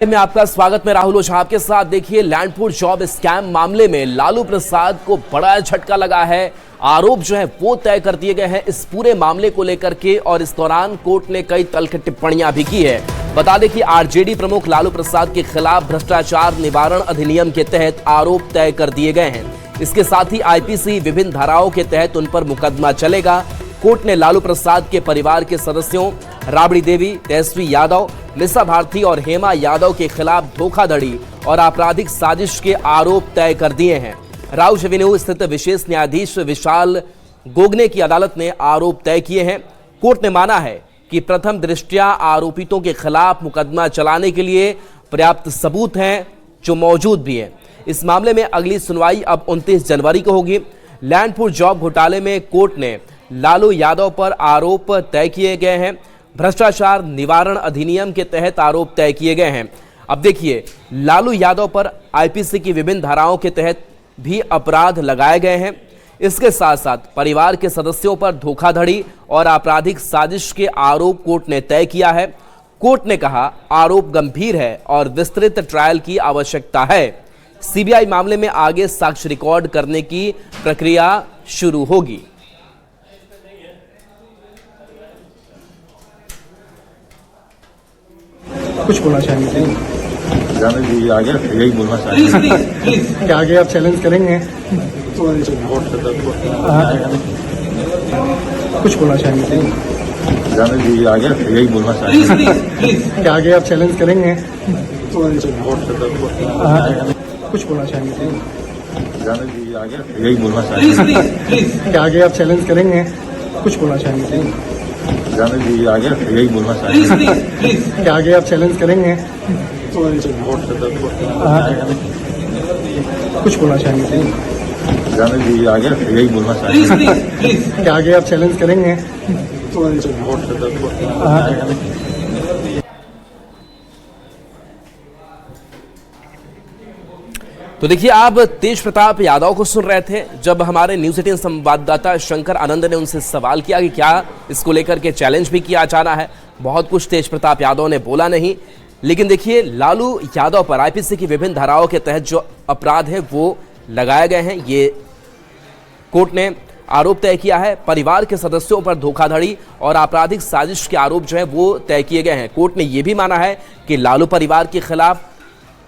में आपका स्वागत। मैं राहुल ओझा आपके साथ। देखिए, लैंडपुर जॉब स्कैम मामले में लालू प्रसाद को बड़ा झटका लगा है। आरोप जो है वो तय कर दिए गए हैं इस पूरे मामले को लेकर के, और इस दौरान कोर्ट ने कई तल्ख टिप्पणियां भी की है। बता दें कि आरजेडी प्रमुख लालू प्रसाद के खिलाफ भ्रष्टाचार निवारण अधिनियम के तहत आरोप तय कर दिए गए हैं। इसके साथ ही आईपीसी विभिन्न धाराओं के तहत उन पर मुकदमा चलेगा। कोर्ट ने लालू प्रसाद के परिवार के सदस्यों राबड़ी देवी, तेजस्वी यादव, लिसा भारती और हेमा यादव के खिलाफ धोखाधड़ी और आपराधिक साजिश के आरोप तय कर दिए हैं। राउज एवेन्यू स्थित विशेष न्यायाधीश विशाल गोगने की अदालत ने आरोप तय किए हैं। कोर्ट ने माना है कि प्रथम दृष्टया आरोपितों के खिलाफ मुकदमा चलाने के लिए पर्याप्त सबूत हैं, जो मौजूद भी हैं। इस मामले में अगली सुनवाई अब 29 जनवरी को होगी। लैंडपुर जॉब घोटाले में कोर्ट ने लालू यादव पर आरोप तय किए गए हैं। भ्रष्टाचार निवारण अधिनियम के तहत आरोप तय किए गए हैं। अब देखिए, लालू यादव पर आईपीसी की विभिन्न धाराओं के तहत भी अपराध लगाए गए हैं। इसके साथ साथ परिवार के सदस्यों पर धोखाधड़ी और आपराधिक साजिश के आरोप कोर्ट ने तय किया है। कोर्ट ने कहा, आरोप गंभीर है और विस्तृत ट्रायल की आवश्यकता है। सीबीआई मामले में आगे साक्ष्य रिकॉर्ड करने की प्रक्रिया शुरू होगी। कुछ बोलना चाहेंगे? जाने दीजिए, आगे यही बोलना चाहेंगे। क्या आगे आप चैलेंज करेंगे? कुछ बोलना चाहेंगे? जाने दीजिए, आगे यही बोलना चाहेंगे। क्या आगे आप चैलेंज करेंगे? कुछ बोलना चाहेंगे? जाने दीजिए, आगे यही बोलना चाहेंगे। क्या आगे आप चैलेंज करेंगे? कुछ बोलना चाहेंगे? जाने दीजिए, आगे यही बोलना चाहेंगे। क्या आगे आप चैलेंज करेंगे? कुछ बोलना चाहेंगे? जाने दीजिए, आगे यही बोलना चाहेंगे। क्या आगे आप चैलेंज करेंगे? तो देखिए, आप तेज प्रताप यादव को सुन रहे थे जब हमारे न्यूज़ 18 संवाददाता शंकर आनंद ने उनसे सवाल किया कि क्या इसको लेकर के चैलेंज भी किया जाना है। बहुत कुछ तेज प्रताप यादव ने बोला नहीं, लेकिन देखिए, लालू यादव पर आईपीसी की विभिन्न धाराओं के तहत जो अपराध है वो लगाए गए हैं। ये कोर्ट ने आरोप तय किया है। परिवार के सदस्यों पर धोखाधड़ी और आपराधिक साजिश के आरोप जो है वो तय किए गए हैं। कोर्ट ने यह भी माना है कि लालू परिवार के खिलाफ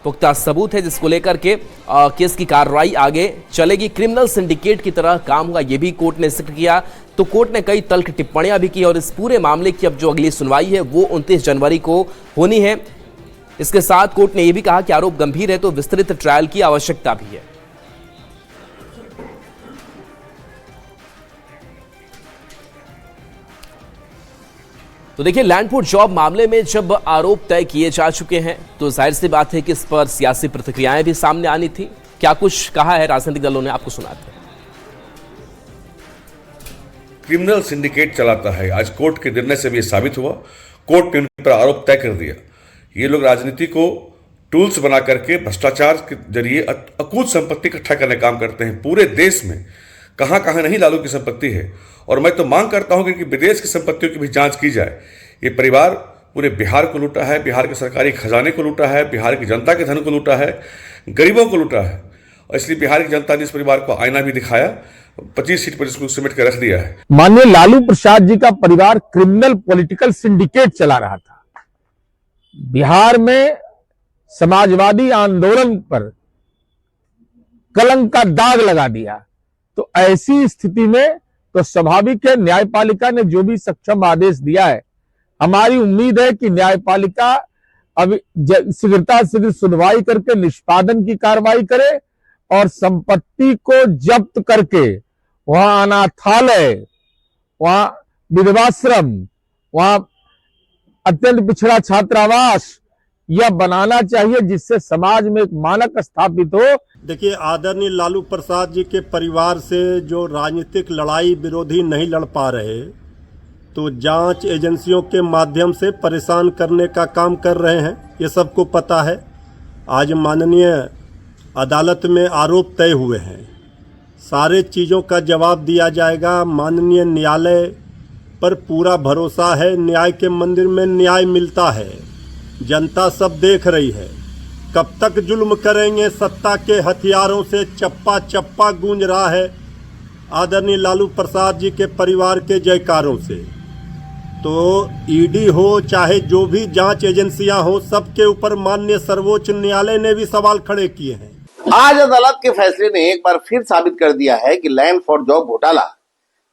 पुख्ता सबूत है, जिसको लेकर के केस की कार्रवाई आगे चलेगी। क्रिमिनल सिंडिकेट की तरह काम होगा, यह भी कोर्ट ने जिक्र किया। तो कोर्ट ने कई तल्ख टिप्पणियां भी की और इस पूरे मामले की अब जो अगली सुनवाई है वो 29 जनवरी को होनी है। इसके साथ कोर्ट ने यह भी कहा कि आरोप गंभीर है तो विस्तृत ट्रायल की आवश्यकता भी है। तो देखिए, लैंडपुर जॉब मामले में जब आरोप तय किए जा चुके हैं तो जाहिर सी बात है कि इस पर सियासी प्रतिक्रियाएं भी सामने आनी थी। क्या कुछ कहा है राजनीतिक दलों ने, आपको सुनाते हैं। क्रिमिनल सिंडिकेट चलाता है, आज कोर्ट के निर्णय से भी ये साबित हुआ। कोर्ट ने उन पर आरोप तय कर दिया। ये लोग राजनीति को टूल्स बना करके भ्रष्टाचार के जरिए अकूत संपत्ति इकट्ठा करने का काम करते हैं। पूरे देश में कहां कहां नहीं लालू की संपत्ति है, और मैं तो मांग करता हूं कि विदेश की संपत्तियों की भी जांच की जाए। ये परिवार पूरे बिहार को लूटा है, बिहार के सरकारी खजाने को लूटा है, बिहार की जनता के धन को लूटा है, गरीबों को लूटा है। और इसलिए बिहार की जनता ने इस परिवार को आईना भी दिखाया, 25 सीट पर इसको सिमट कर रख दिया है। माननीय लालू प्रसाद जी का परिवार क्रिमिनल पॉलिटिकल सिंडिकेट चला रहा था। बिहार में समाजवादी आंदोलन पर कलंक का दाग लगा दिया। तो ऐसी स्थिति में तो स्वाभाविक है, न्यायपालिका ने जो भी सक्षम आदेश दिया है, हमारी उम्मीद है कि न्यायपालिका अब शीघ्रता शीघ्र सुनवाई करके निष्पादन की कार्रवाई करे और संपत्ति को जब्त करके वहां अनाथालय, वहां विधवाश्रम, वहां अत्यंत पिछड़ा छात्रावास यह बनाना चाहिए, जिससे समाज में एक मानक स्थापित हो। देखिए, आदरणीय लालू प्रसाद जी के परिवार से जो राजनीतिक लड़ाई विरोधी नहीं लड़ पा रहे, तो जांच एजेंसियों के माध्यम से परेशान करने का काम कर रहे हैं, ये सबको पता है। आज माननीय अदालत में आरोप तय हुए हैं, सारे चीज़ों का जवाब दिया जाएगा। माननीय न्यायालय पर पूरा भरोसा है, न्याय के मंदिर में न्याय मिलता है। जनता सब देख रही है। कब तक जुल्म करेंगे सत्ता के हथियारों से, चप्पा चप्पा गूंज रहा है आदरणीय लालू प्रसाद जी के परिवार के जयकारों से। तो ईडी हो चाहे जो भी जांच एजेंसियां हो, सबके ऊपर माननीय सर्वोच्च न्यायालय ने भी सवाल खड़े किए हैं। आज अदालत के फैसले ने एक बार फिर साबित कर दिया है कि लैंड फॉर जॉब घोटाला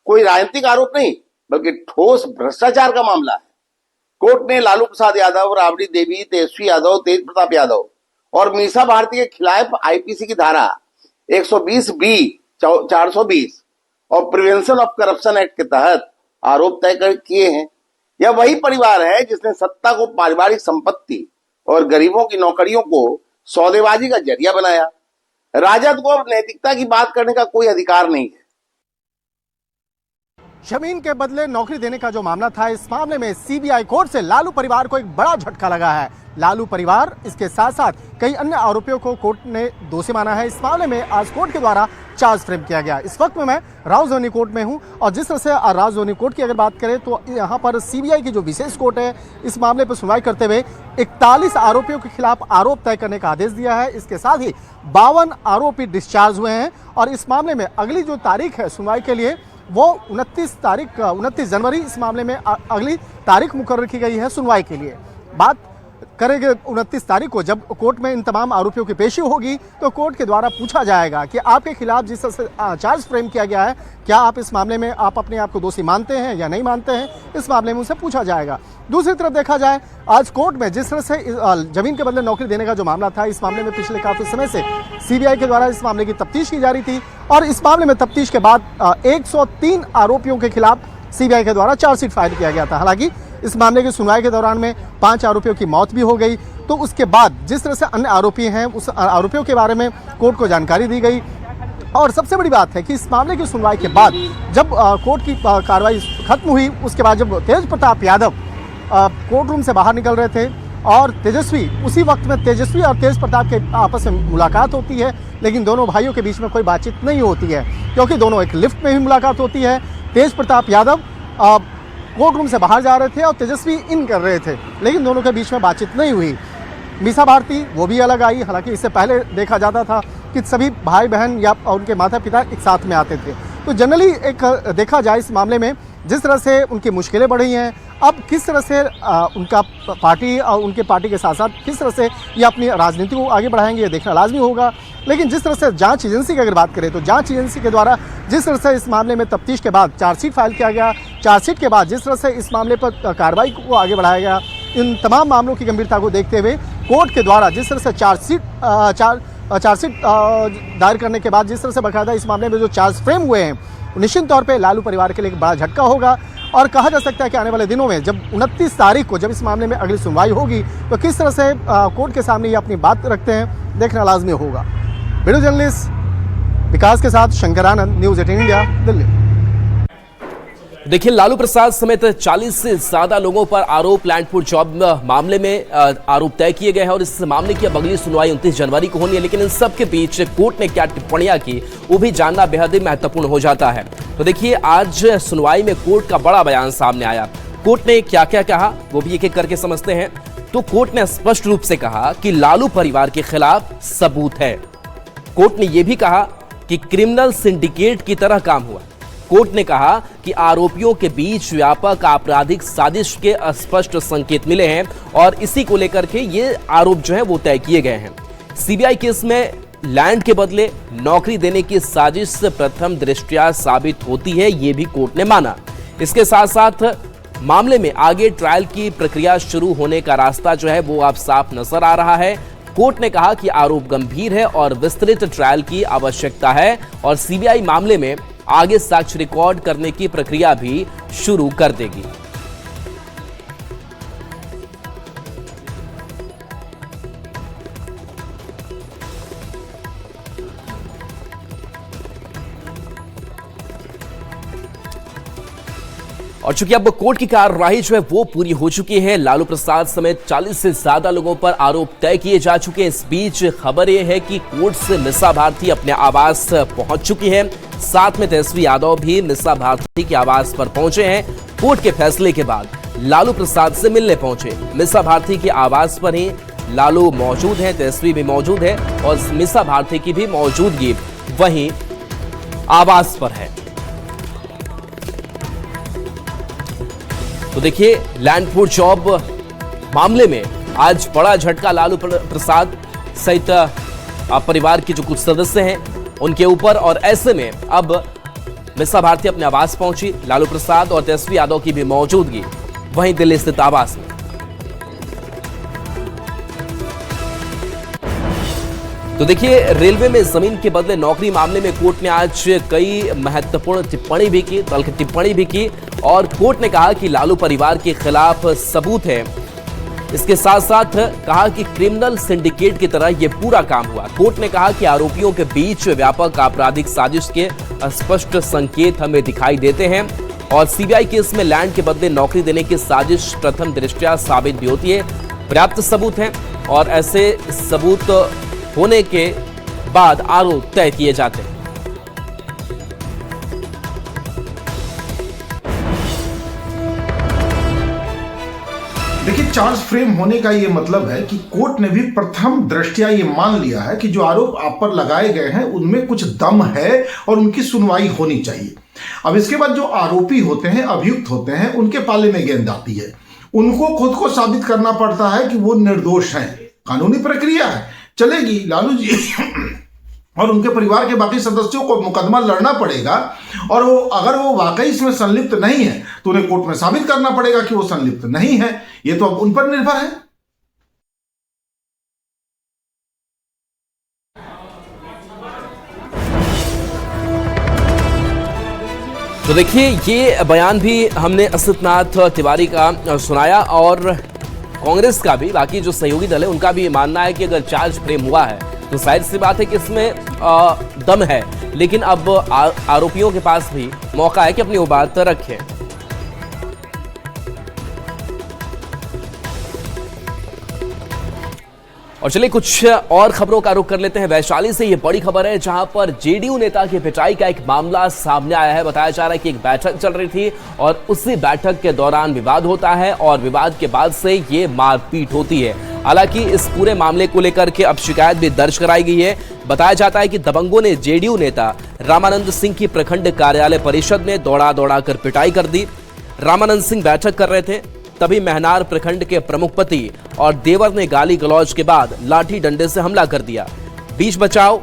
कोई राजनीतिक आरोप नहीं बल्कि ठोस भ्रष्टाचार का मामला है। कोर्ट ने लालू प्रसाद यादव, राबड़ी देवी, तेजस्वी यादव, तेज प्रताप यादव और मीसा भारती के खिलाफ आईपीसी की धारा 120B, 420 और प्रिवेंशन ऑफ करप्शन एक्ट के तहत आरोप तय किए हैं। यह वही परिवार है जिसने सत्ता को पारिवारिक संपत्ति और गरीबों की नौकरियों को सौदेबाजी का जरिया बनाया। राजद को अब नैतिकता की बात करने का कोई अधिकार नहीं है। जमीन के बदले नौकरी देने का जो मामला था, इस मामले में सीबीआई कोर्ट से लालू परिवार को एक बड़ा झटका लगा है। लालू परिवार इसके साथ साथ कई अन्य आरोपियों को कोर्ट ने दोषी माना है। इस मामले में आज कोर्ट के द्वारा चार्ज फ्रेम किया गया। इस वक्त में मैं राजधानी कोर्ट में हूं और जिस तरह से राजधानी कोर्ट की अगर बात करें तो यहां पर सीबीआई की जो विशेष कोर्ट है, इस मामले पर सुनवाई करते हुए 41 आरोपियों के खिलाफ आरोप तय करने का आदेश दिया है। इसके साथ ही 52 आरोपी डिस्चार्ज हुए हैं और इस मामले में अगली जो तारीख है सुनवाई के लिए वो 29 जनवरी इस मामले में अगली तारीख मुकर्रर की गई है सुनवाई के लिए। बात करेंगे 29 तारीख को जब कोर्ट में इन तमाम आरोपियों की पेशी होगी तो कोर्ट के द्वारा पूछा जाएगा कि आपके खिलाफ जिस तरह से चार्ज फ्रेम किया गया है, क्या आप इस मामले में आप अपने आप को दोषी मानते हैं या नहीं मानते हैं, इस मामले में उनसे पूछा जाएगा। दूसरी तरफ देखा जाए आज कोर्ट में जिस तरह से जमीन के बदले नौकरी देने का जो मामला था, इस मामले में पिछले काफी समय से सीबीआई के द्वारा इस मामले की तफ्तीश की जा रही थी और इस मामले में तफ्तीश के बाद 103 आरोपियों के खिलाफ सीबीआई के द्वारा चार्जशीट फाइल किया गया था। हालांकि इस मामले की सुनवाई के दौरान में 5 आरोपियों की मौत भी हो गई। तो उसके बाद जिस तरह से अन्य आरोपी हैं, उस आरोपियों के बारे में कोर्ट को जानकारी दी गई और सबसे बड़ी बात है कि इस मामले की सुनवाई के बाद जब कोर्ट की कार्रवाई खत्म हुई, उसके बाद जब तेज प्रताप यादव कोर्ट रूम से बाहर निकल रहे थे और तेजस्वी, उसी वक्त में तेजस्वी और तेज प्रताप के आपस में मुलाकात होती है, लेकिन दोनों भाइयों के बीच में कोई बातचीत नहीं होती है क्योंकि दोनों एक लिफ्ट में ही मुलाकात होती है। तेज प्रताप यादव कोर्ट रूम से बाहर जा रहे थे और तेजस्वी इन कर रहे थे, लेकिन दोनों के बीच में बातचीत नहीं हुई। मीसा भारती वो भी अलग आई। हालांकि इससे पहले देखा जाता था कि सभी भाई बहन या उनके माता पिता एक साथ में आते थे। तो जनरली एक देखा जाए इस मामले में जिस तरह से उनकी मुश्किलें बढ़ी हैं, अब किस तरह से उनका पार्टी और उनके पार्टी के साथ साथ किस तरह से ये अपनी राजनीति को आगे बढ़ाएंगे, ये देखना लाजमी होगा। लेकिन जिस तरह से जांच एजेंसी की अगर बात करें तो जांच एजेंसी के द्वारा जिस तरह से इस मामले में तफ्तीश के बाद चार्जशीट फाइल किया गया, चार्जशीट के बाद जिस तरह से इस मामले पर कार्रवाई को आगे बढ़ाया गया, इन तमाम मामलों की गंभीरता को देखते हुए कोर्ट के द्वारा जिस तरह से चार्जशीट दायर करने के बाद जिस तरह से बाकायदा इस मामले में जो चार्ज फ्रेम हुए हैं, निश्चित तौर पे लालू परिवार के लिए एक बड़ा झटका होगा और कहा जा सकता है कि आने वाले दिनों में जब 29 तारीख को जब इस मामले में अगली सुनवाई होगी तो किस तरह से कोर्ट के सामने ये अपनी बात रखते हैं, देखना लाजमी होगा। वीडियो जर्नलिस्ट विकास के साथ शंकर आनंद, न्यूज़ 18 इंडिया, दिल्ली। देखिए, लालू प्रसाद समेत 40 से ज्यादा लोगों पर आरोप लैंड जॉब मामले में आरोप तय किए गए हैं और इस मामले की अब अगली सुनवाई 29 जनवरी को होनी है। लेकिन इन सब के बीच कोर्ट ने क्या टिप्पणियां की वो भी जानना बेहद ही महत्वपूर्ण हो जाता है। तो देखिए, आज सुनवाई में कोर्ट का बड़ा बयान सामने आया। कोर्ट ने क्या क्या कहा वो भी एक एक करके समझते हैं। तो कोर्ट ने स्पष्ट रूप से कहा कि लालू परिवार के खिलाफ सबूत है। कोर्ट ने यह भी कहा कि क्रिमिनल सिंडिकेट की तरह काम हुआ। कोर्ट ने कहा कि आरोपियों के बीच व्यापक आपराधिक साजिश के स्पष्ट संकेत मिले हैं और इसी को लेकर के ये आरोप जो है वो तय किए गए हैं। सीबीआई केस में लैंड के बदले नौकरी देने की साजिश प्रथम दृष्टया साबित होती है, ये भी कोर्ट ने माना। इसके साथ साथ मामले में आगे ट्रायल की प्रक्रिया शुरू होने का रास्ता जो है वो अब साफ नजर आ रहा है। कोर्ट ने कहा कि आरोप गंभीर है और विस्तृत ट्रायल की आवश्यकता है और सीबीआई मामले में आगे साक्ष्य रिकॉर्ड करने की प्रक्रिया भी शुरू कर देगी। और चूंकि अब कोर्ट की कार्रवाई जो है वो पूरी हो चुकी है, लालू प्रसाद समेत 40 से ज्यादा लोगों पर आरोप तय किए जा चुके हैं। इस बीच खबर यह है कि कोर्ट से मीसा भारती अपने आवास पहुंच चुकी है। साथ में तेजस्वी यादव भी मीसा भारती के आवास पर पहुंचे हैं। कोर्ट के फैसले के बाद लालू प्रसाद से मिलने पहुंचे। मीसा भारती के आवास पर ही लालू मौजूद हैं, तेजस्वी भी मौजूद है और मीसा भारती की भी मौजूदगी वहीं आवास पर है। तो देखिए, लैंड फॉर जॉब मामले में आज बड़ा झटका लालू प्रसाद सहित परिवार के जो कुछ सदस्य हैं उनके ऊपर, और ऐसे में अब मीसा भारती अपने आवास पहुंची। लालू प्रसाद और तेजस्वी यादव की भी मौजूदगी वहीं दिल्ली स्थित आवास में। तो देखिए, रेलवे में जमीन के बदले नौकरी मामले में कोर्ट ने आज कई महत्वपूर्ण टिप्पणी भी की, बल्कि टिप्पणी भी की, और कोर्ट ने कहा कि लालू परिवार के खिलाफ सबूत है। इसके साथ साथ कहा कि क्रिमिनल सिंडिकेट की तरह यह पूरा काम हुआ। कोर्ट ने कहा कि आरोपियों के बीच व्यापक आपराधिक साजिश के स्पष्ट संकेत हमें दिखाई देते हैं और सीबीआई केस में लैंड के बदले नौकरी देने की साजिश प्रथम दृष्टया साबित भी होती है। पर्याप्त सबूत हैं और ऐसे सबूत होने के बाद आरोप तय किए जाते हैं। देखिए, चार्ज फ्रेम होने का ये मतलब है कि कोर्ट ने भी प्रथम दृष्टया ये मान लिया है कि जो आरोप आप पर लगाए गए हैं उनमें कुछ दम है और उनकी सुनवाई होनी चाहिए। अब इसके बाद जो आरोपी होते हैं, अभियुक्त होते हैं, उनके पाले में गेंद आती है। उनको खुद को साबित करना पड़ता है कि वो निर्दोष हैं। कानूनी प्रक्रिया है, चलेगी। लालू जी और उनके परिवार के बाकी सदस्यों को मुकदमा लड़ना पड़ेगा और वो अगर वो वाकई इसमें संलिप्त नहीं है तो उन्हें कोर्ट में साबित करना पड़ेगा कि वो संलिप्त नहीं है। ये तो अब उन पर निर्भर है। तो देखिए, ये बयान भी हमने असितनाथ तिवारी का सुनाया और कांग्रेस का भी, बाकी जो सहयोगी दल है उनका भी मानना है कि अगर चार्ज फ्रेम हुआ है तो जाहिर सी बात है कि इसमें दम है, लेकिन अब आरोपियों के पास भी मौका है कि अपनी वो बात रखें। और चलिए कुछ और खबरों का रुख कर लेते हैं। वैशाली से ये बड़ी खबर है जहां पर जेडीयू नेता की पिटाई का एक मामला सामने आया है। बताया जा रहा है कि एक बैठक चल रही थी और उसी बैठक के दौरान विवाद होता है और विवाद के बाद से ये मारपीट होती है। हालांकि इस पूरे मामले को लेकर के अब शिकायत भी दर्ज कराई गई है। बताया जाता है कि दबंगों ने जेडीयू नेता रामानंद सिंह की प्रखंड कार्यालय परिषद में दौड़ा दौड़ा कर पिटाई कर दी। रामानंद सिंह बैठक कर रहे थे, तभी महनार प्रखंड के प्रमुख पति और देवर ने गाली गलौज के बाद लाठी डंडे से हमला कर दिया। बीच बचाव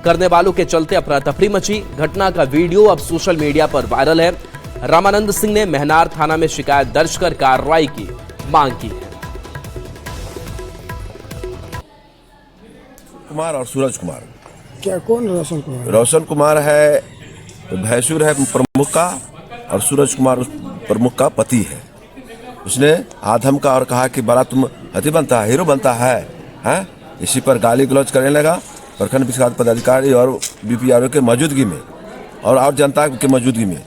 करने वालों के चलते अफरा तफरी मची। घटना का वीडियो अब सोशल मीडिया पर वायरल है। रामानंद सिंह ने महनार थाना में शिकायत दर्ज कर कार्रवाई की मांग की है। कुमार और सूरज कुमार। क्या कौन रोशन कुमार? रोशन कुमार है भैंसुर है प्रमुख का और सूरज कुमार उस प्रमुख का पति है। उसने आधम का और कहा कि बड़ा तुम अति बनता है, हीरो बनता है, हैं? इसी पर गाली गलौज करने लगा प्रखंड विकास पदाधिकारी और बीपीआरओ के मौजूदगी में और जनता के मौजूदगी में।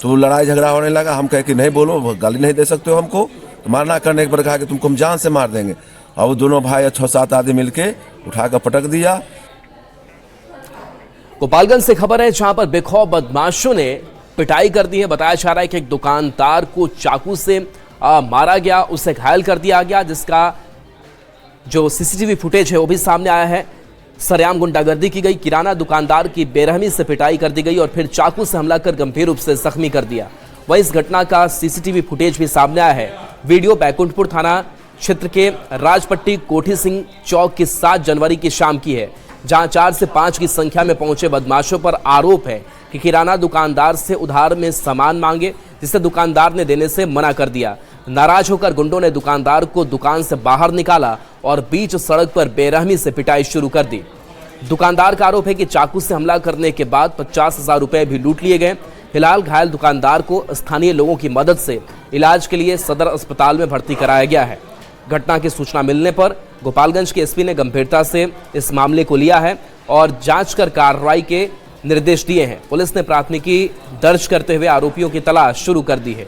तो लड़ाई झगड़ा होने लगा। हम कहे कि नहीं बोलो, गाली नहीं दे सकते हो हमको। तो मारना करने के पर कहा कि तुमको हम जान से मार देंगे। और वो दोनों भाई 6-7 आदमी मिलके उठाकर पटक दिया। गोपालगंज से खबर है जहां पर बेखौफ बदमाशों ने पिटाई कर दी है। बताया जा रहा है कि एक दुकानदार को चाकू से मारा गया, उसे घायल कर दिया गया, जिसका जो सीसीटीवी फुटेज है वो भी सामने आया है। सरेआम गुंडागर्दी की गई, किराना दुकानदार की बेरहमी से पिटाई कर दी गई और फिर चाकू से हमला कर गंभीर रूप से जख्मी कर दिया। वहीं इस घटना का सीसीटीवी फुटेज भी सामने आया है। वीडियो बैकुंठपुर थाना क्षेत्र के राजपट्टी कोठी सिंह चौक की 7 जनवरी की शाम की है, जहां 4 से 5 की संख्या में पहुंचे बदमाशों पर आरोप है कि किराना दुकानदार से उधार में सामान मांगे, जिसे दुकानदार ने देने से मना कर दिया। नाराज होकर गुंडों ने दुकानदार को दुकान से बाहर निकाला और बीच सड़क पर बेरहमी से पिटाई शुरू कर दी। दुकानदार का आरोप है कि चाकू से हमला करने के बाद 50,000 रुपए भी लूट लिए गए। फिलहाल घायल दुकानदार को स्थानीय लोगों की मदद से इलाज के लिए सदर अस्पताल में भर्ती कराया गया है। घटना की सूचना मिलने पर गोपालगंज के एसपी ने गंभीरता से इस मामले को लिया है और जांच कर कार्रवाई के निर्देश दिए हैं। पुलिस ने प्राथमिकी दर्ज करते हुए आरोपियों की तलाश शुरू कर दी है।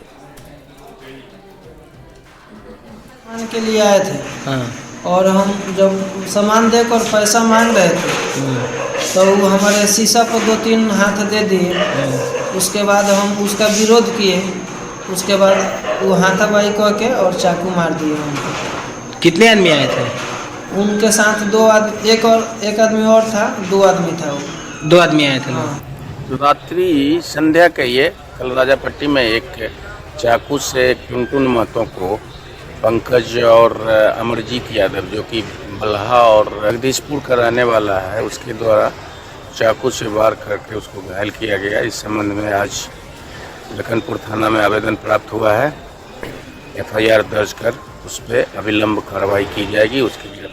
के लिए आए थे और हम जब सामान देकर पैसा मांग रहे थे तो वो हमारे शीशा पर 2-3 हाथ दे दिए। उसके बाद हम उसका विरोध किए उसके बाद वो हाथापाई कह के और चाकू मार दिए उनको। कितने आदमी आए थे? उनके साथ एक आदमी और था, 2 आदमी था वो। 2 आदमी आए थे। हाँ। रात्रि संध्या के ये कल राजापट्टी में एक चाकू से टुनटुन महतो को पंकज और अमरजीत यादव जो कि बल्हा और जगदीशपुर का रहने वाला है, उसके द्वारा चाकू से वार करके उसको घायल किया गया। इस संबंध में आज लखनपुर थाना में आवेदन प्राप्त हुआ है। FIR दर्ज कर उस पर अविलंब कार्रवाई की जाएगी उसके लिए।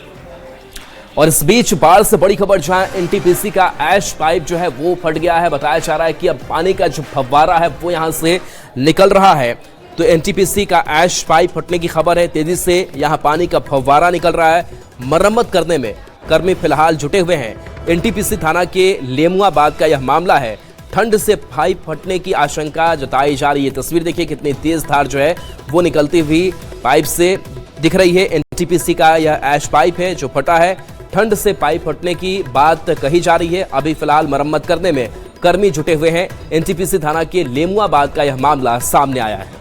और इस बीच बाढ़ से बड़ी खबर, जहां NTPC का ऐश पाइप जो है वो फट गया है। बताया जा रहा है कि अब पानी का जो फव्वारा है वो यहां से निकल रहा है। तो NTPC का ऐश पाइप फटने की खबर है। तेजी से यहां पानी का फव्वारा निकल रहा है। मरम्मत करने में कर्मी फिलहाल जुटे हुए हैं। NTPC थाना के लेमुआबाद का यह मामला है। ठंड से पाइप फटने की आशंका जताई जा रही है। तस्वीर देखिए कितनी तेज धार जो है वो निकलती हुई पाइप से दिख रही है। NTPC का यह ऐश पाइप है जो फटा है। ठंड से पाइप फटने की बात कही जा रही है। अभी फिलहाल मरम्मत करने में कर्मी जुटे हुए हैं। NTPC थाना के लेमुआबाद का यह मामला सामने आया है।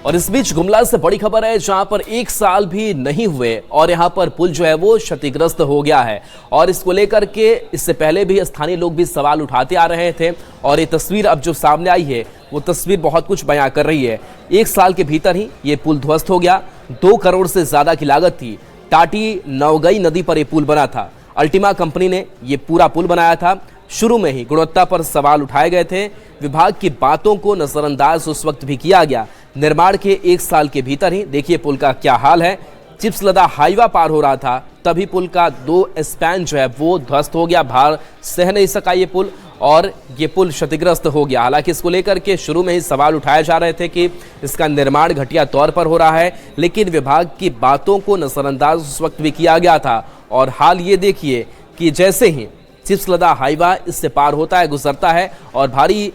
और इस बीच गुमला से बड़ी खबर है, जहां पर 1 साल भी नहीं हुए और यहां पर पुल जो है वो क्षतिग्रस्त हो गया है। और इसको लेकर के इससे पहले भी स्थानीय लोग भी सवाल उठाते आ रहे थे। और ये तस्वीर अब जो सामने आई है वो तस्वीर बहुत कुछ बयां कर रही है। 1 साल के भीतर ही ये पुल ध्वस्त हो गया। 2 करोड़ से ज्यादा की लागत थी। टाटी नवगई नदी पर यह पुल बना था। अल्टीमा कंपनी ने ये पूरा पुल बनाया था। शुरू में ही गुणवत्ता पर सवाल उठाए गए थे। विभाग की बातों को नजरअंदाज उस वक्त भी किया गया। निर्माण के 1 साल के भीतर ही देखिए पुल का क्या हाल है। चिप्स लदा हाईवा पार हो रहा था तभी पुल का 2 स्पैन जो है वो ध्वस्त हो गया। भार सह नहीं सका ये पुल और ये पुल क्षतिग्रस्त हो गया। हालांकि इसको लेकर के शुरू में ही सवाल उठाए जा रहे थे कि इसका निर्माण घटिया तौर पर हो रहा है, लेकिन विभाग की बातों को नजरअंदाज उस वक्त भी किया गया था। और हाल ये देखिए कि जैसे ही चिप्स लदा हाईवा इससे पार होता है, गुजरता है और भारी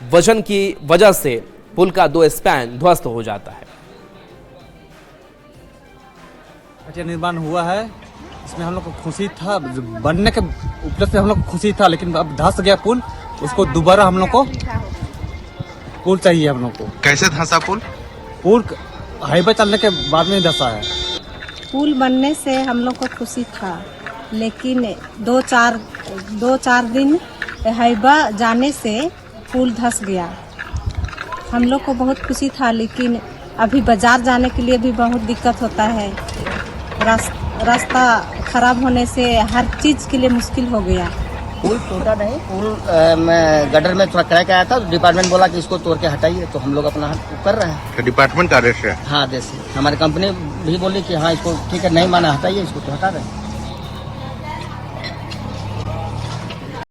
वजन की वजह से पुल का 2 स्पैन ध्वस्त हो जाता है। अच्छा निर्माण हुआ है, इसमें हम लोग को खुशी था, बनने के उपलक्ष्य से हम लोग को खुशी था, लेकिन अब धंस गया पुल। उसको दोबारा हम लोग को पुल चाहिए। हम लोग को कैसे धंसा पुल? पुल हाईवे चलने के बाद में धंसा है। पुल बनने से हम लोग को खुशी था, लेकिन 2-4 दिन हाईवा जाने से पुल धंस गया। हम लोग को बहुत खुशी था, लेकिन अभी बाजार जाने के लिए भी बहुत दिक्कत होता है। रास्ता खराब होने से हर चीज़ के लिए मुश्किल हो गया। पुल टूटा नहीं, पुल में गटर में थोड़ा क्रैक आया था। डिपार्टमेंट बोला कि इसको तोड़ के हटाइए, तो हम लोग अपना कर रहे हैं। तो डिपार्टमेंट का आदेश है? हाँ आदेश है। हमारी कंपनी भी बोली कि हाँ इसको ठीक है, नहीं माना हटाइए इसको, तो हटा रहे हैं।